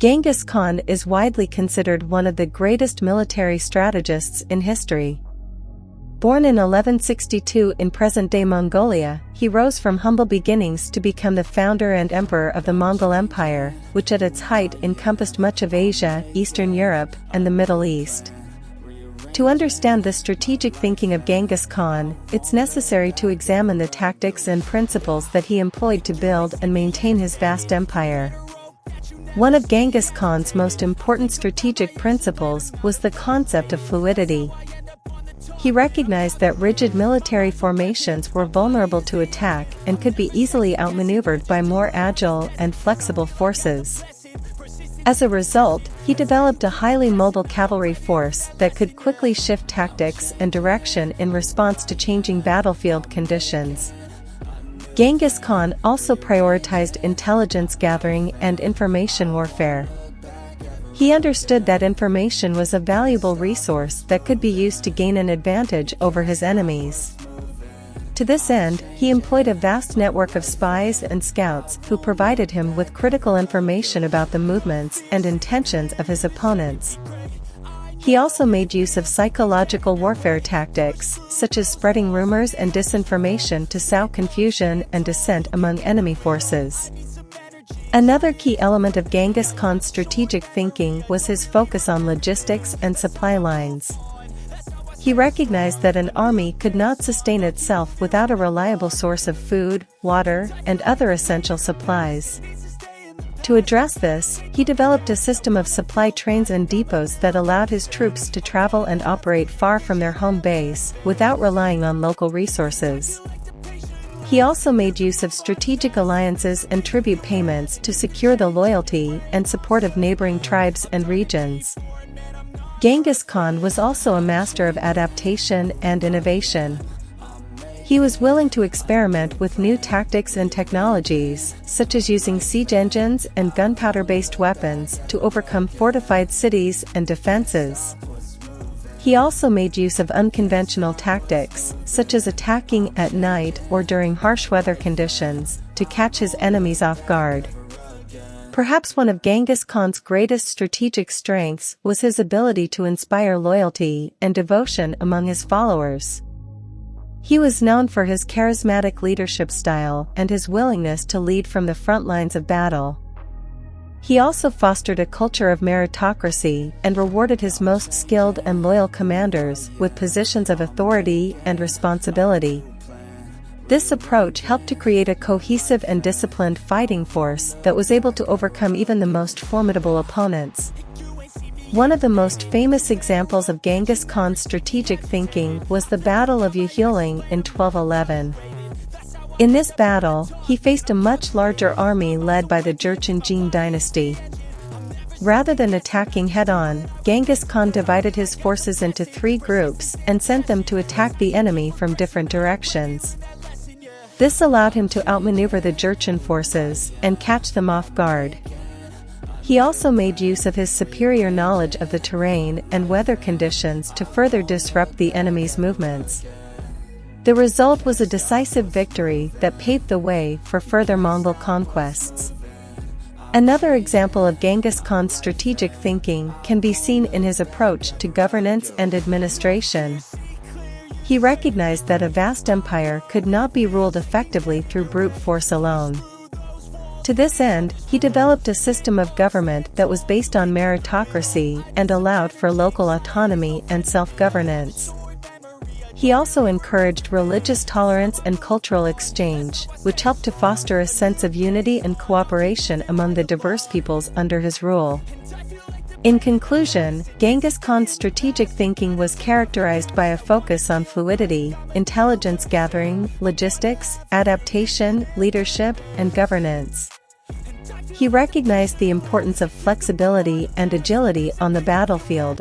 Genghis Khan is widely considered one of the greatest military strategists in history. Born in 1162 in present-day Mongolia, he rose from humble beginnings to become the founder and emperor of the Mongol Empire, which at its height encompassed much of Asia, Eastern Europe, and the Middle East. To understand the strategic thinking of Genghis Khan, it's necessary to examine the tactics and principles that he employed to build and maintain his vast empire. One of Genghis Khan's most important strategic principles was the concept of fluidity. He recognized that rigid military formations were vulnerable to attack and could be easily outmaneuvered by more agile and flexible forces. As a result, he developed a highly mobile cavalry force that could quickly shift tactics and direction in response to changing battlefield conditions. Genghis Khan also prioritized intelligence gathering and information warfare. He understood that information was a valuable resource that could be used to gain an advantage over his enemies. To this end, he employed a vast network of spies and scouts who provided him with critical information about the movements and intentions of his opponents. He also made use of psychological warfare tactics, such as spreading rumors and disinformation to sow confusion and dissent among enemy forces. Another key element of Genghis Khan's strategic thinking was his focus on logistics and supply lines. He recognized that an army could not sustain itself without a reliable source of food, water, and other essential supplies. To address this, he developed a system of supply trains and depots that allowed his troops to travel and operate far from their home base, without relying on local resources. He also made use of strategic alliances and tribute payments to secure the loyalty and support of neighboring tribes and regions. Genghis Khan was also a master of adaptation and innovation. He was willing to experiment with new tactics and technologies, such as using siege engines and gunpowder-based weapons to overcome fortified cities and defenses. He also made use of unconventional tactics, such as attacking at night or during harsh weather conditions, to catch his enemies off guard. Perhaps one of Genghis Khan's greatest strategic strengths was his ability to inspire loyalty and devotion among his followers. He was known for his charismatic leadership style and his willingness to lead from the front lines of battle. He also fostered a culture of meritocracy and rewarded his most skilled and loyal commanders with positions of authority and responsibility. This approach helped to create a cohesive and disciplined fighting force that was able to overcome even the most formidable opponents. One of the most famous examples of Genghis Khan's strategic thinking was the Battle of Yuhuling in 1211. In this battle, he faced a much larger army led by the Jurchen Jin dynasty. Rather than attacking head-on, Genghis Khan divided his forces into 3 groups and sent them to attack the enemy from different directions. This allowed him to outmaneuver the Jurchen forces and catch them off guard. He also made use of his superior knowledge of the terrain and weather conditions to further disrupt the enemy's movements. The result was a decisive victory that paved the way for further Mongol conquests. Another example of Genghis Khan's strategic thinking can be seen in his approach to governance and administration. He recognized that a vast empire could not be ruled effectively through brute force alone. To this end, he developed a system of government that was based on meritocracy and allowed for local autonomy and self-governance. He also encouraged religious tolerance and cultural exchange, which helped to foster a sense of unity and cooperation among the diverse peoples under his rule. In conclusion, Genghis Khan's strategic thinking was characterized by a focus on fluidity, intelligence gathering, logistics, adaptation, leadership, and governance. He recognized the importance of flexibility and agility on the battlefield